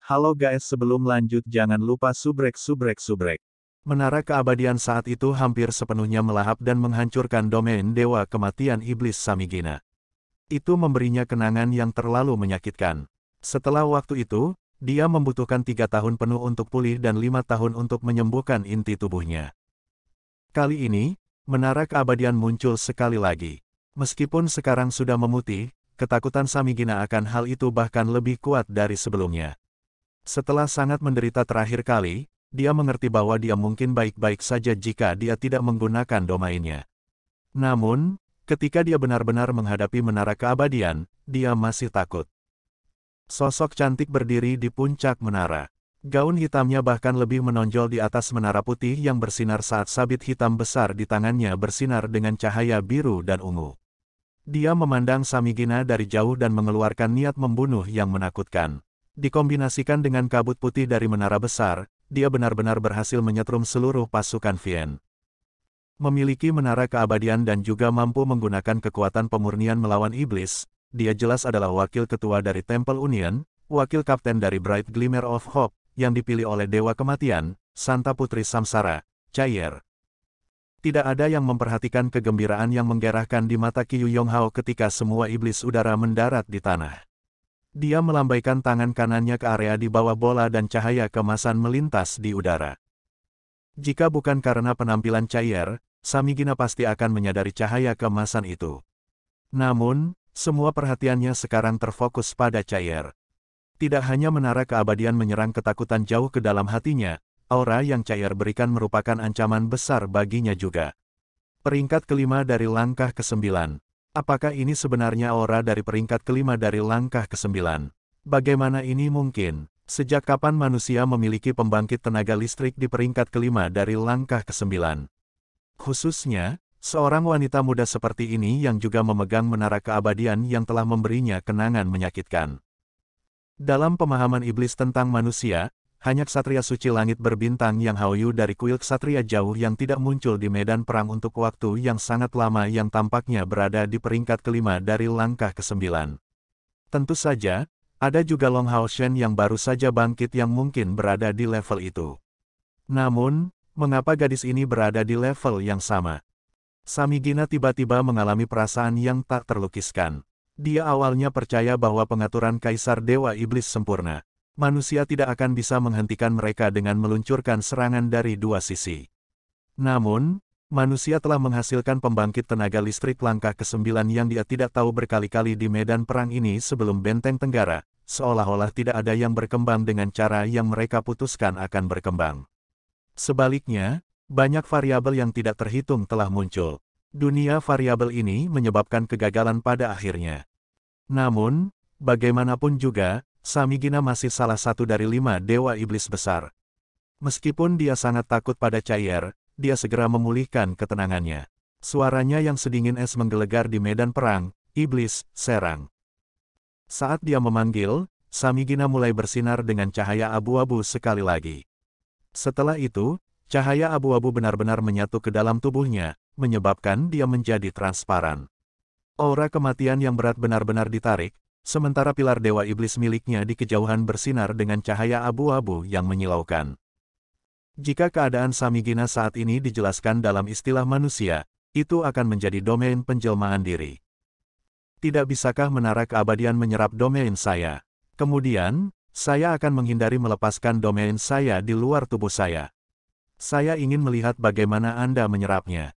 Halo guys, sebelum lanjut jangan lupa subrek. Menara keabadian saat itu hampir sepenuhnya melahap dan menghancurkan domain dewa kematian iblis Samigina. Itu memberinya kenangan yang terlalu menyakitkan. Setelah waktu itu, dia membutuhkan 3 tahun penuh untuk pulih dan 5 tahun untuk menyembuhkan inti tubuhnya. Kali ini, menara keabadian muncul sekali lagi. Meskipun sekarang sudah memutih, ketakutan Samigina akan hal itu bahkan lebih kuat dari sebelumnya. Setelah sangat menderita terakhir kali, dia mengerti bahwa dia mungkin baik-baik saja jika dia tidak menggunakan domainnya. Namun, ketika dia benar-benar menghadapi menara keabadian, dia masih takut. Sosok cantik berdiri di puncak menara. Gaun hitamnya bahkan lebih menonjol di atas menara putih yang bersinar saat sabit hitam besar di tangannya bersinar dengan cahaya biru dan ungu. Dia memandang Samigina dari jauh dan mengeluarkan niat membunuh yang menakutkan. Dikombinasikan dengan kabut putih dari menara besar, dia benar-benar berhasil menyetrum seluruh pasukan Vien. Memiliki menara keabadian dan juga mampu menggunakan kekuatan pemurnian melawan iblis, dia jelas adalah wakil ketua dari Temple Union, wakil kapten dari Bright Glimmer of Hope, yang dipilih oleh Dewa Kematian, Santa Putri Samsara, Chaier. Tidak ada yang memperhatikan kegembiraan yang menggerahkan di mata Qiu Yonghao ketika semua iblis udara mendarat di tanah. Dia melambaikan tangan kanannya ke area di bawah bola dan cahaya keemasan melintas di udara. Jika bukan karena penampilan Chaier, Samigina pasti akan menyadari cahaya keemasan itu. Namun, semua perhatiannya sekarang terfokus pada Chaier. Tidak hanya menara keabadian menyerang ketakutan jauh ke dalam hatinya, aura yang Chaier berikan merupakan ancaman besar baginya juga. Peringkat kelima dari langkah ke-9. Apakah ini sebenarnya aura dari peringkat kelima dari langkah ke-9? Bagaimana ini mungkin? Sejak kapan manusia memiliki pembangkit tenaga listrik di peringkat kelima dari langkah ke-9? Khususnya, seorang wanita muda seperti ini yang juga memegang menara keabadian yang telah memberinya kenangan menyakitkan. Dalam pemahaman iblis tentang manusia, hanya ksatria suci langit berbintang yang Haoyu dari kuil ksatria jauh yang tidak muncul di medan perang untuk waktu yang sangat lama yang tampaknya berada di peringkat kelima dari langkah ke-9. Tentu saja, ada juga Long Hao Shen yang baru saja bangkit yang mungkin berada di level itu. Namun, mengapa gadis ini berada di level yang sama? Samigina tiba-tiba mengalami perasaan yang tak terlukiskan. Dia awalnya percaya bahwa pengaturan Kaisar Dewa Iblis sempurna. Manusia tidak akan bisa menghentikan mereka dengan meluncurkan serangan dari dua sisi. Namun, manusia telah menghasilkan pembangkit tenaga listrik langkah ke-9 yang dia tidak tahu berkali-kali di medan perang ini sebelum Benteng Tenggara, seolah-olah tidak ada yang berkembang dengan cara yang mereka putuskan akan berkembang. Sebaliknya, banyak variabel yang tidak terhitung telah muncul. Dunia variabel ini menyebabkan kegagalan pada akhirnya. Namun, bagaimanapun juga, Samigina masih salah satu dari 5 dewa iblis besar. Meskipun dia sangat takut pada Chaier, dia segera memulihkan ketenangannya. Suaranya yang sedingin es menggelegar di medan perang, iblis, serang. Saat dia memanggil, Samigina mulai bersinar dengan cahaya abu-abu sekali lagi. Setelah itu, cahaya abu-abu benar-benar menyatu ke dalam tubuhnya, menyebabkan dia menjadi transparan. Aura kematian yang berat benar-benar ditarik, sementara pilar dewa iblis miliknya di kejauhan bersinar dengan cahaya abu-abu yang menyilaukan. Jika keadaan Samigina saat ini dijelaskan dalam istilah manusia, itu akan menjadi domain penjelmaan diri. Tidak bisakah menara keabadian menyerap domain saya? Kemudian, saya akan menghindari melepaskan domain saya di luar tubuh saya. Saya ingin melihat bagaimana Anda menyerapnya.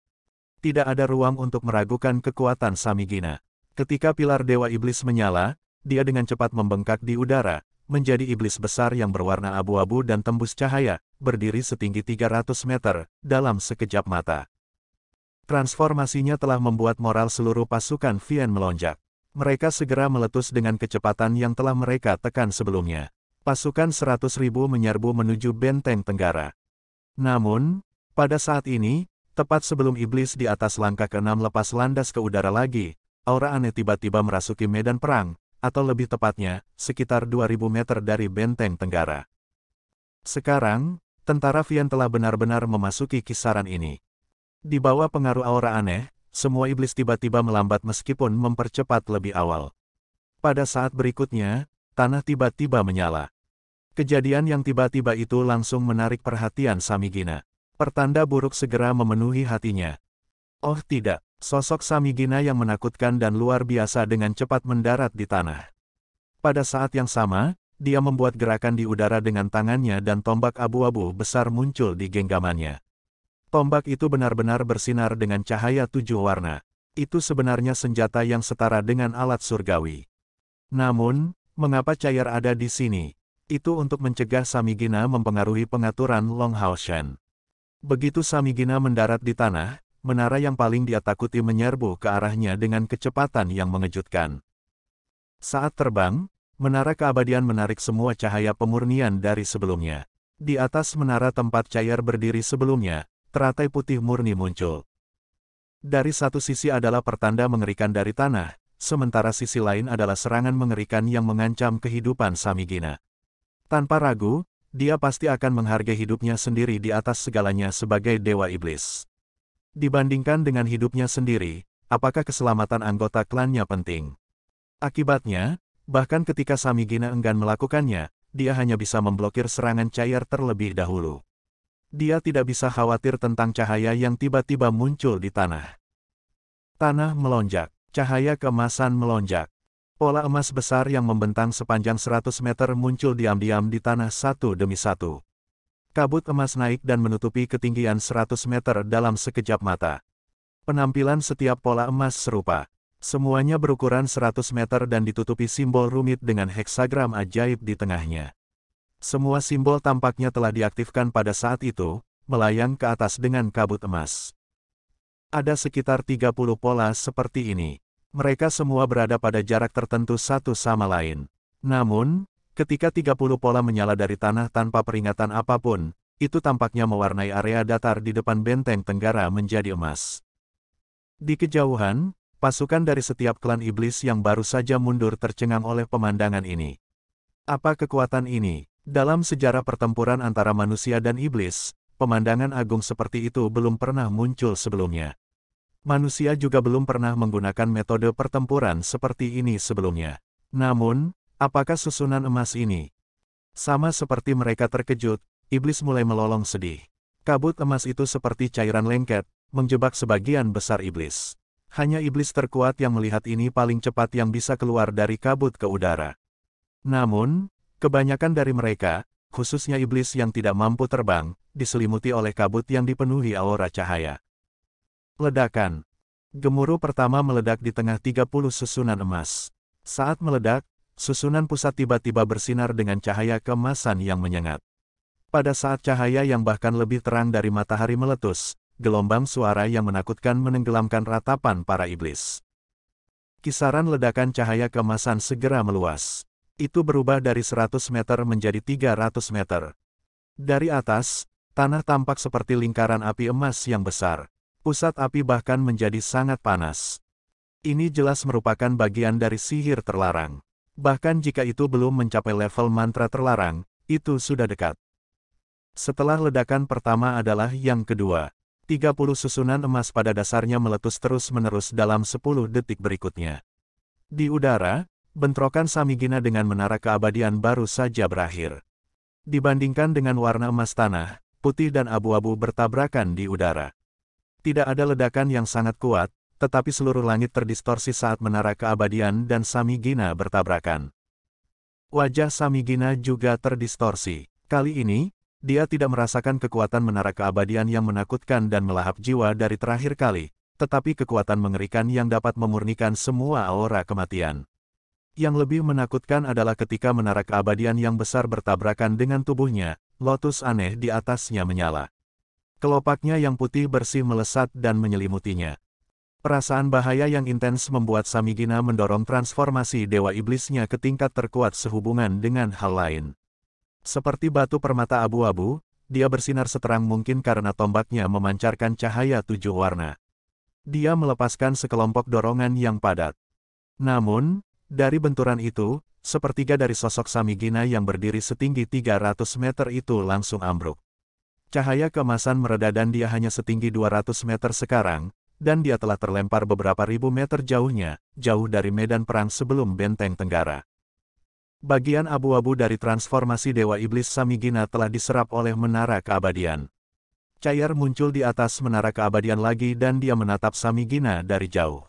Tidak ada ruang untuk meragukan kekuatan Samigina. Ketika pilar dewa iblis menyala, dia dengan cepat membengkak di udara, menjadi iblis besar yang berwarna abu-abu dan tembus cahaya, berdiri setinggi 300 meter, dalam sekejap mata. Transformasinya telah membuat moral seluruh pasukan Vien melonjak. Mereka segera meletus dengan kecepatan yang telah mereka tekan sebelumnya. Pasukan 100.000 menyerbu menuju Benteng Tenggara. Namun, pada saat ini, tepat sebelum iblis di atas langkah ke-6 lepas landas ke udara lagi, aura aneh tiba-tiba merasuki medan perang, atau lebih tepatnya, sekitar 2000 meter dari Benteng Tenggara. Sekarang, tentara Vien telah benar-benar memasuki kisaran ini. Di bawah pengaruh aura aneh, semua iblis tiba-tiba melambat meskipun mempercepat lebih awal. Pada saat berikutnya, tanah tiba-tiba menyala. Kejadian yang tiba-tiba itu langsung menarik perhatian Samigina. Pertanda buruk segera memenuhi hatinya. Oh tidak, sosok Samigina yang menakutkan dan luar biasa dengan cepat mendarat di tanah. Pada saat yang sama, dia membuat gerakan di udara dengan tangannya dan tombak abu-abu besar muncul di genggamannya. Tombak itu benar-benar bersinar dengan cahaya 7 warna. Itu sebenarnya senjata yang setara dengan alat surgawi. Namun, mengapa Cair ada di sini? Itu untuk mencegah Samigina mempengaruhi pengaturan Long Hao Shen. Begitu Samigina mendarat di tanah, menara yang paling dia takuti menyerbu ke arahnya dengan kecepatan yang mengejutkan. Saat terbang, menara keabadian menarik semua cahaya pemurnian dari sebelumnya. Di atas menara tempat Cair berdiri sebelumnya, teratai putih murni muncul. Dari satu sisi adalah pertanda mengerikan dari tanah, sementara sisi lain adalah serangan mengerikan yang mengancam kehidupan Samigina. Tanpa ragu, dia pasti akan menghargai hidupnya sendiri di atas segalanya sebagai Dewa Iblis. Dibandingkan dengan hidupnya sendiri, apakah keselamatan anggota klannya penting? Akibatnya, bahkan ketika Samigina enggan melakukannya, dia hanya bisa memblokir serangan Cair terlebih dahulu. Dia tidak bisa khawatir tentang cahaya yang tiba-tiba muncul di tanah. Tanah melonjak, cahaya keemasan melonjak. Pola emas besar yang membentang sepanjang 100 meter muncul diam-diam di tanah satu demi satu. Kabut emas naik dan menutupi ketinggian 100 meter dalam sekejap mata. Penampilan setiap pola emas serupa. Semuanya berukuran 100 meter dan ditutupi simbol rumit dengan heksagram ajaib di tengahnya. Semua simbol tampaknya telah diaktifkan pada saat itu, melayang ke atas dengan kabut emas. Ada sekitar 30 pola seperti ini. Mereka semua berada pada jarak tertentu satu sama lain. Namun, ketika 30 pola menyala dari tanah tanpa peringatan apapun, itu tampaknya mewarnai area datar di depan benteng Tenggara menjadi emas. Di kejauhan, pasukan dari setiap klan iblis yang baru saja mundur tercengang oleh pemandangan ini. Apa kekuatan ini? Dalam sejarah pertempuran antara manusia dan iblis, pemandangan agung seperti itu belum pernah muncul sebelumnya. Manusia juga belum pernah menggunakan metode pertempuran seperti ini sebelumnya. Namun, apakah susunan emas ini? Sama seperti mereka terkejut, iblis mulai melolong sedih. Kabut emas itu seperti cairan lengket, menjebak sebagian besar iblis. Hanya iblis terkuat yang melihat ini paling cepat yang bisa keluar dari kabut ke udara. Namun, kebanyakan dari mereka, khususnya iblis yang tidak mampu terbang, diselimuti oleh kabut yang dipenuhi aura cahaya. Ledakan. Gemuruh pertama meledak di tengah 30 susunan emas. Saat meledak, susunan pusat tiba-tiba bersinar dengan cahaya keemasan yang menyengat. Pada saat cahaya yang bahkan lebih terang dari matahari meletus, gelombang suara yang menakutkan menenggelamkan ratapan para iblis. Kisaran ledakan cahaya keemasan segera meluas. Itu berubah dari 100 meter menjadi 300 meter. Dari atas, tanah tampak seperti lingkaran api emas yang besar. Pusat api bahkan menjadi sangat panas. Ini jelas merupakan bagian dari sihir terlarang. Bahkan jika itu belum mencapai level mantra terlarang, itu sudah dekat. Setelah ledakan pertama adalah yang kedua. 30 susunan emas pada dasarnya meletus terus-menerus dalam 10 detik berikutnya. Di udara, bentrokan Samigina dengan menara keabadian baru saja berakhir. Dibandingkan dengan warna emas tanah, putih dan abu-abu bertabrakan di udara. Tidak ada ledakan yang sangat kuat, tetapi seluruh langit terdistorsi saat menara keabadian dan Samigina bertabrakan. Wajah Samigina juga terdistorsi. Kali ini, dia tidak merasakan kekuatan menara keabadian yang menakutkan dan melahap jiwa dari terakhir kali, tetapi kekuatan mengerikan yang dapat memurnikan semua aura kematian. Yang lebih menakutkan adalah ketika menara keabadian yang besar bertabrakan dengan tubuhnya, lotus aneh di atasnya menyala. Kelopaknya yang putih bersih melesat dan menyelimutinya. Perasaan bahaya yang intens membuat Samigina mendorong transformasi Dewa Iblisnya ke tingkat terkuat sehubungan dengan hal lain. Seperti batu permata abu-abu, dia bersinar seterang mungkin karena tombaknya memancarkan cahaya 7 warna. Dia melepaskan sekelompok dorongan yang padat. Namun, dari benturan itu, sepertiga dari sosok Samigina yang berdiri setinggi 300 meter itu langsung ambruk. Cahaya keemasan mereda dan dia hanya setinggi 200 meter sekarang, dan dia telah terlempar beberapa ribu meter jauhnya, jauh dari medan perang sebelum benteng Tenggara. Bagian abu-abu dari transformasi Dewa Iblis Samigina telah diserap oleh Menara Keabadian. Cair muncul di atas Menara Keabadian lagi dan dia menatap Samigina dari jauh.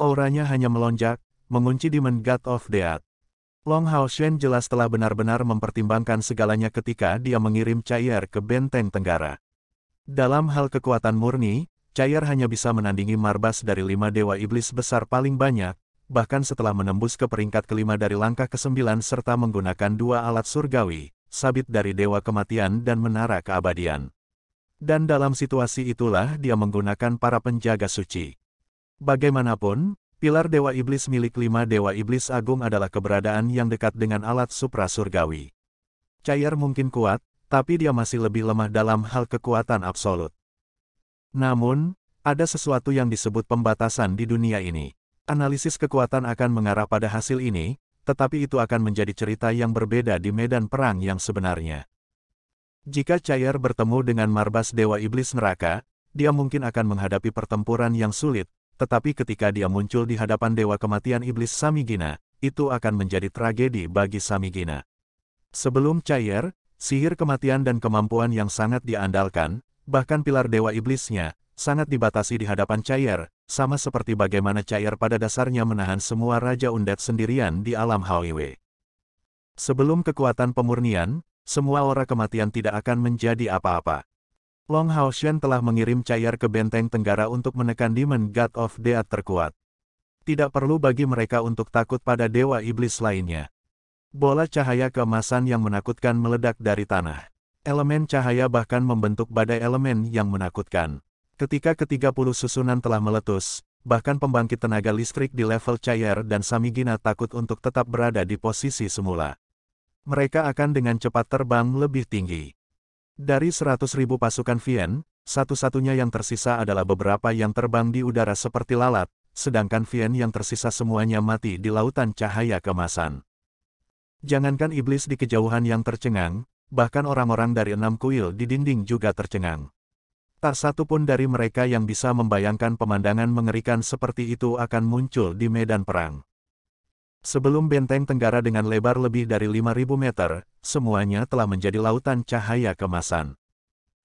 Auranya hanya melonjak, mengunci Demon God of Death. Long Haoshuan jelas telah benar-benar mempertimbangkan segalanya ketika dia mengirim Cair ke Benteng Tenggara. Dalam hal kekuatan murni, Cair hanya bisa menandingi Marbas dari 5 Dewa Iblis besar paling banyak, bahkan setelah menembus ke peringkat kelima dari langkah ke-9 serta menggunakan 2 alat surgawi, sabit dari Dewa Kematian dan Menara Keabadian. Dan dalam situasi itulah dia menggunakan para penjaga suci. Bagaimanapun, pilar Dewa Iblis milik 5 Dewa Iblis Agung adalah keberadaan yang dekat dengan alat supra surgawi. Cair mungkin kuat, tapi dia masih lebih lemah dalam hal kekuatan absolut. Namun, ada sesuatu yang disebut pembatasan di dunia ini. Analisis kekuatan akan mengarah pada hasil ini, tetapi itu akan menjadi cerita yang berbeda di medan perang yang sebenarnya. Jika Cair bertemu dengan Marbas Dewa Iblis Neraka, dia mungkin akan menghadapi pertempuran yang sulit, tetapi ketika dia muncul di hadapan Dewa Kematian Iblis Samigina, itu akan menjadi tragedi bagi Samigina. Sebelum Cair, sihir kematian dan kemampuan yang sangat diandalkan, bahkan pilar Dewa Iblisnya, sangat dibatasi di hadapan Cair, sama seperti bagaimana Cair pada dasarnya menahan semua Raja Undead sendirian di alam HWW. Sebelum kekuatan pemurnian, semua aura kematian tidak akan menjadi apa-apa. Long Haoshuan telah mengirim Cair ke Benteng Tenggara untuk menekan Demon God of Death terkuat. Tidak perlu bagi mereka untuk takut pada Dewa Iblis lainnya. Bola cahaya keemasan yang menakutkan meledak dari tanah. Elemen cahaya bahkan membentuk badai elemen yang menakutkan. Ketika ke-30 susunan telah meletus, bahkan pembangkit tenaga listrik di level Cair dan Samigina takut untuk tetap berada di posisi semula. Mereka akan dengan cepat terbang lebih tinggi. Dari 100.000 pasukan Vien, satu-satunya yang tersisa adalah beberapa yang terbang di udara seperti lalat, sedangkan Vien yang tersisa semuanya mati di lautan cahaya keemasan. Jangankan iblis di kejauhan yang tercengang, bahkan orang-orang dari 6 kuil di dinding juga tercengang. Tak satu pun dari mereka yang bisa membayangkan pemandangan mengerikan seperti itu akan muncul di medan perang. Sebelum Benteng Tenggara dengan lebar lebih dari 5.000 meter, semuanya telah menjadi lautan cahaya keemasan.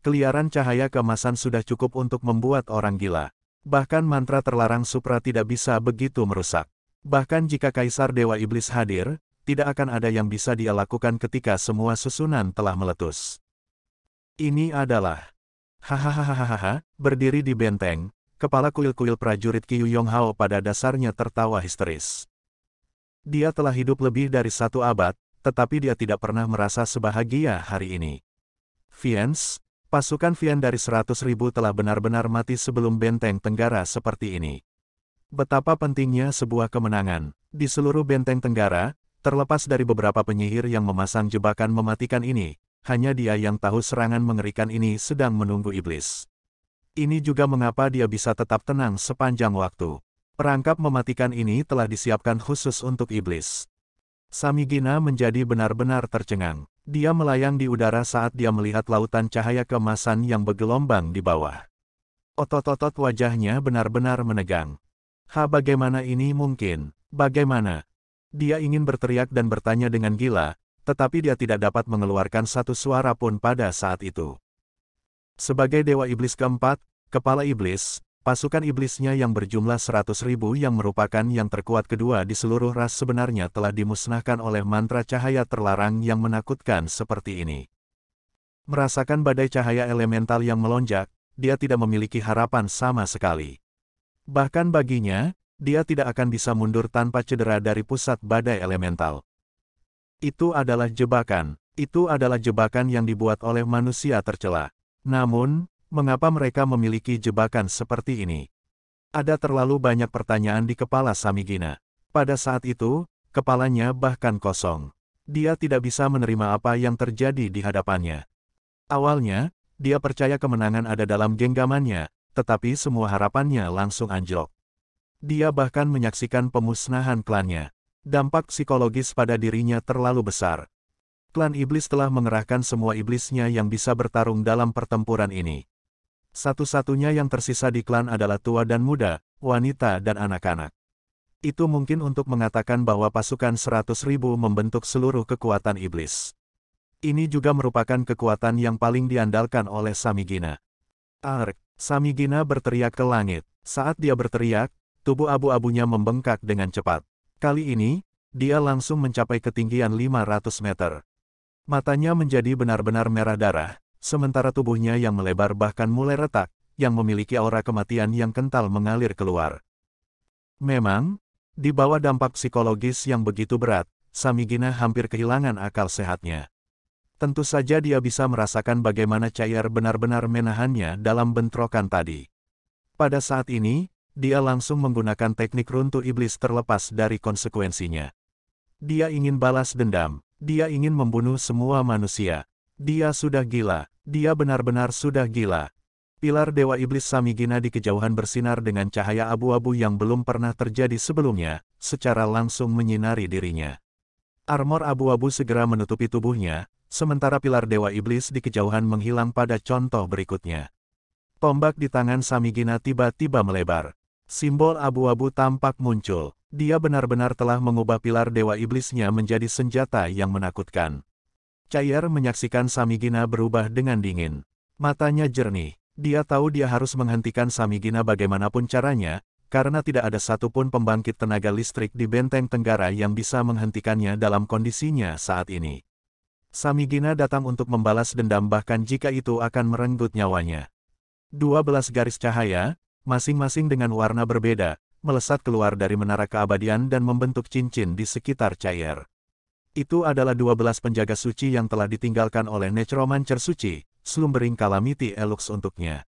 Keliaran cahaya keemasan sudah cukup untuk membuat orang gila. Bahkan mantra terlarang supra tidak bisa begitu merusak. Bahkan jika Kaisar Dewa Iblis hadir, tidak akan ada yang bisa dia lakukan ketika semua susunan telah meletus. Ini adalah hahaha, berdiri di benteng, kepala kuil-kuil prajurit Qiu Yonghao pada dasarnya tertawa histeris. Dia telah hidup lebih dari 1 abad, tetapi dia tidak pernah merasa sebahagia hari ini. Viens, pasukan Vien dari 100.000 telah benar-benar mati sebelum Benteng Tenggara seperti ini. Betapa pentingnya sebuah kemenangan. Di seluruh Benteng Tenggara, terlepas dari beberapa penyihir yang memasang jebakan mematikan ini, hanya dia yang tahu serangan mengerikan ini sedang menunggu iblis. Ini juga mengapa dia bisa tetap tenang sepanjang waktu. Perangkap mematikan ini telah disiapkan khusus untuk iblis. Samigina menjadi benar-benar tercengang. Dia melayang di udara saat dia melihat lautan cahaya keemasan yang bergelombang di bawah. Otot-otot wajahnya benar-benar menegang. Bagaimana ini mungkin? Bagaimana? Dia ingin berteriak dan bertanya dengan gila, tetapi dia tidak dapat mengeluarkan satu suara pun pada saat itu. Sebagai Dewa Iblis keempat, Kepala Iblis, pasukan iblisnya yang berjumlah 100.000 yang merupakan yang terkuat kedua di seluruh ras sebenarnya telah dimusnahkan oleh mantra cahaya terlarang yang menakutkan seperti ini. Merasakan badai cahaya elemental yang melonjak, dia tidak memiliki harapan sama sekali. Bahkan baginya, dia tidak akan bisa mundur tanpa cedera dari pusat badai elemental. Itu adalah jebakan. Itu adalah jebakan yang dibuat oleh manusia tercela. Namun, mengapa mereka memiliki jebakan seperti ini? Ada terlalu banyak pertanyaan di kepala Samigina. Pada saat itu, kepalanya bahkan kosong. Dia tidak bisa menerima apa yang terjadi di hadapannya. Awalnya, dia percaya kemenangan ada dalam genggamannya, tetapi semua harapannya langsung anjlok. Dia bahkan menyaksikan pemusnahan klannya. Dampak psikologis pada dirinya terlalu besar. Klan iblis telah mengerahkan semua iblisnya yang bisa bertarung dalam pertempuran ini. Satu-satunya yang tersisa di klan adalah tua dan muda, wanita dan anak-anak. Itu mungkin untuk mengatakan bahwa pasukan 100.000 membentuk seluruh kekuatan iblis. Ini juga merupakan kekuatan yang paling diandalkan oleh Samigina. Ark, Samigina berteriak ke langit. Saat dia berteriak, tubuh abu-abunya membengkak dengan cepat. Kali ini, dia langsung mencapai ketinggian 500 meter. Matanya menjadi benar-benar merah darah, sementara tubuhnya yang melebar bahkan mulai retak, yang memiliki aura kematian yang kental mengalir keluar. Memang, di bawah dampak psikologis yang begitu berat, Samigina hampir kehilangan akal sehatnya. Tentu saja dia bisa merasakan bagaimana Cair benar-benar menahannya dalam bentrokan tadi. Pada saat ini, dia langsung menggunakan teknik runtuh iblis terlepas dari konsekuensinya. Dia ingin balas dendam, dia ingin membunuh semua manusia. Dia sudah gila, dia benar-benar sudah gila. Pilar Dewa Iblis Samigina di kejauhan bersinar dengan cahaya abu-abu yang belum pernah terjadi sebelumnya, secara langsung menyinari dirinya. Armor abu-abu segera menutupi tubuhnya, sementara pilar Dewa Iblis di kejauhan menghilang pada contoh berikutnya. Tombak di tangan Samigina tiba-tiba melebar. Simbol abu-abu tampak muncul. Dia benar-benar telah mengubah pilar Dewa Iblisnya menjadi senjata yang menakutkan. Cair menyaksikan Samigina berubah dengan dingin. Matanya jernih. Dia tahu dia harus menghentikan Samigina bagaimanapun caranya, karena tidak ada satupun pembangkit tenaga listrik di benteng Tenggara yang bisa menghentikannya dalam kondisinya saat ini. Samigina datang untuk membalas dendam bahkan jika itu akan merenggut nyawanya. 12 garis cahaya, masing-masing dengan warna berbeda, melesat keluar dari menara keabadian dan membentuk cincin di sekitar Cair. Itu adalah 12 penjaga suci yang telah ditinggalkan oleh Necromancer suci, Slumbering Calamity Elux untuknya.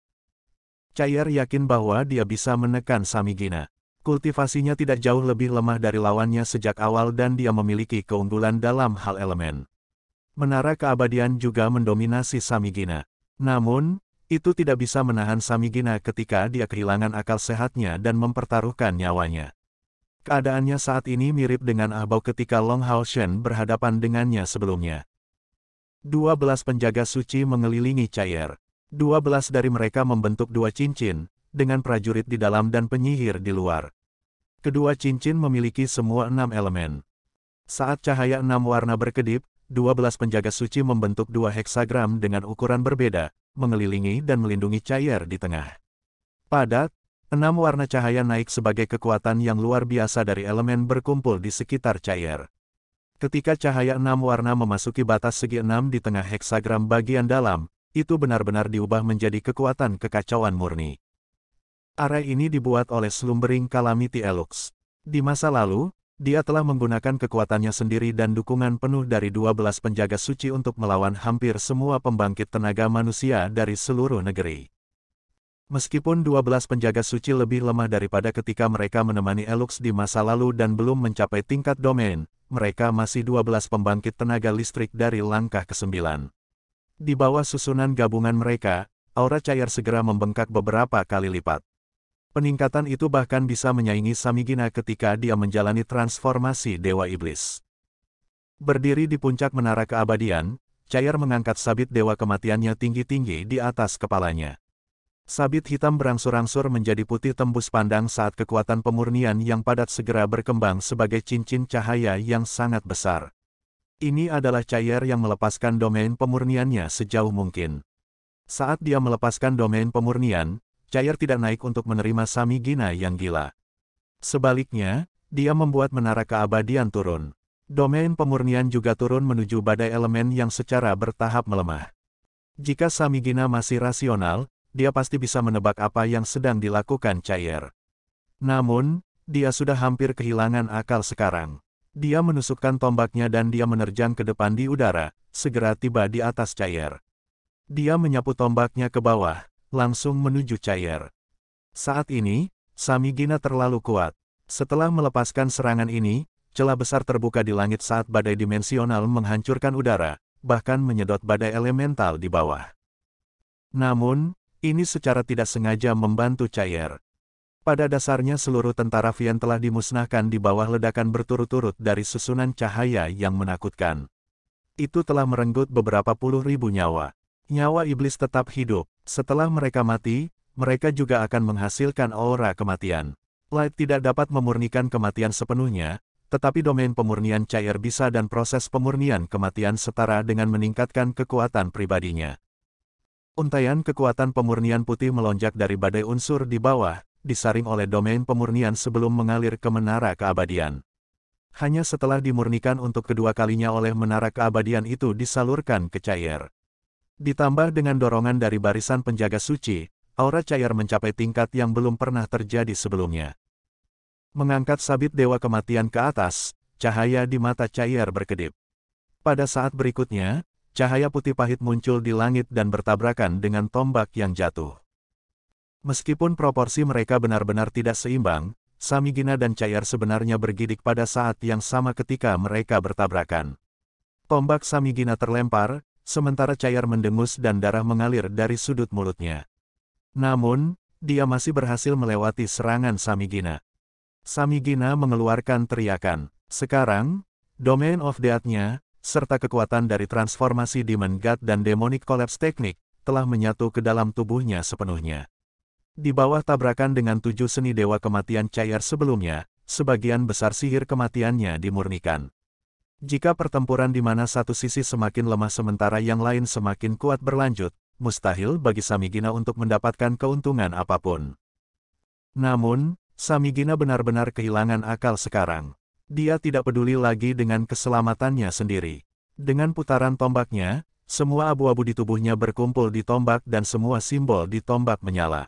Cair yakin bahwa dia bisa menekan Samigina. Kultivasinya tidak jauh lebih lemah dari lawannya sejak awal dan dia memiliki keunggulan dalam hal elemen. Menara keabadian juga mendominasi Samigina. Namun, itu tidak bisa menahan Samigina ketika dia kehilangan akal sehatnya dan mempertaruhkan nyawanya. Keadaannya saat ini mirip dengan Ahbau ketika Long Hao Shen berhadapan dengannya sebelumnya. 12 penjaga suci mengelilingi Cair. 12 dari mereka membentuk dua cincin, dengan prajurit di dalam dan penyihir di luar. Kedua cincin memiliki semua 6 elemen. Saat cahaya 6 warna berkedip, 12 penjaga suci membentuk dua heksagram dengan ukuran berbeda, mengelilingi dan melindungi Cair di tengah. Padat, 6 warna cahaya naik sebagai kekuatan yang luar biasa dari elemen berkumpul di sekitar Cair. Ketika cahaya 6 warna memasuki batas segi 6 di tengah heksagram bagian dalam, itu benar-benar diubah menjadi kekuatan kekacauan murni. Area ini dibuat oleh Slumbering Calamity Elux. Di masa lalu, dia telah menggunakan kekuatannya sendiri dan dukungan penuh dari 12 penjaga suci untuk melawan hampir semua pembangkit tenaga manusia dari seluruh negeri. Meskipun 12 penjaga suci lebih lemah daripada ketika mereka menemani Elux di masa lalu dan belum mencapai tingkat domain, mereka masih 12 pembangkit tenaga listrik dari langkah ke-9. Di bawah susunan gabungan mereka, aura Cair segera membengkak beberapa kali lipat. Peningkatan itu bahkan bisa menyaingi Samigina ketika dia menjalani transformasi Dewa Iblis. Berdiri di puncak menara keabadian, Cair mengangkat sabit Dewa Kematiannya tinggi-tinggi di atas kepalanya. Sabit hitam berangsur-angsur menjadi putih tembus pandang saat kekuatan pemurnian yang padat segera berkembang sebagai cincin cahaya yang sangat besar. Ini adalah Cair yang melepaskan domain pemurniannya sejauh mungkin. Saat dia melepaskan domain pemurnian, Cair tidak naik untuk menerima Samigina yang gila. Sebaliknya, dia membuat menara keabadian turun. Domain pemurnian juga turun menuju badai elemen yang secara bertahap melemah. Jika Samigina masih rasional, dia pasti bisa menebak apa yang sedang dilakukan Cair. Namun, dia sudah hampir kehilangan akal sekarang. Dia menusukkan tombaknya dan dia menerjang ke depan di udara, segera tiba di atas Cair. Dia menyapu tombaknya ke bawah, langsung menuju Cair. Saat ini, Samigina terlalu kuat. Setelah melepaskan serangan ini, celah besar terbuka di langit saat badai dimensional menghancurkan udara, bahkan menyedot badai elemental di bawah. Namun, ini secara tidak sengaja membantu Cair. Pada dasarnya seluruh tentara Vian telah dimusnahkan di bawah ledakan berturut-turut dari susunan cahaya yang menakutkan. Itu telah merenggut beberapa puluh ribu nyawa. Nyawa iblis tetap hidup. Setelah mereka mati, mereka juga akan menghasilkan aura kematian. Light tidak dapat memurnikan kematian sepenuhnya, tetapi domain pemurnian cair bisa dan proses pemurnian kematian setara dengan meningkatkan kekuatan pribadinya. Untaian kekuatan pemurnian putih melonjak dari badai unsur di bawah, disaring oleh domain pemurnian sebelum mengalir ke menara keabadian. Hanya setelah dimurnikan untuk kedua kalinya oleh menara keabadian itu disalurkan ke cair. Ditambah dengan dorongan dari barisan penjaga suci, aura cair mencapai tingkat yang belum pernah terjadi sebelumnya. Mengangkat sabit dewa kematian ke atas, cahaya di mata cair berkedip. Pada saat berikutnya, cahaya putih pahit muncul di langit dan bertabrakan dengan tombak yang jatuh. Meskipun proporsi mereka benar-benar tidak seimbang, Samigina dan cair sebenarnya bergidik pada saat yang sama ketika mereka bertabrakan. Tombak Samigina terlempar, sementara cair mendengus dan darah mengalir dari sudut mulutnya. Namun, dia masih berhasil melewati serangan Samigina. Samigina mengeluarkan teriakan. Sekarang, Domain of Death-nya, serta kekuatan dari transformasi Demon God dan Demonic Collapse Technique, telah menyatu ke dalam tubuhnya sepenuhnya. Di bawah tabrakan dengan 7 seni dewa kematian cair sebelumnya, sebagian besar sihir kematiannya dimurnikan. Jika pertempuran di mana satu sisi semakin lemah sementara yang lain semakin kuat berlanjut, mustahil bagi Samigina untuk mendapatkan keuntungan apapun. Namun, Samigina benar-benar kehilangan akal sekarang. Dia tidak peduli lagi dengan keselamatannya sendiri. Dengan putaran tombaknya, semua abu-abu di tubuhnya berkumpul di tombak dan semua simbol di tombak menyala.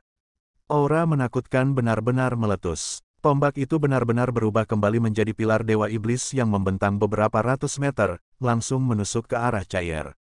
Aura menakutkan benar-benar meletus. Tombak itu benar-benar berubah kembali menjadi pilar dewa iblis yang membentang beberapa ratus meter, langsung menusuk ke arah cair.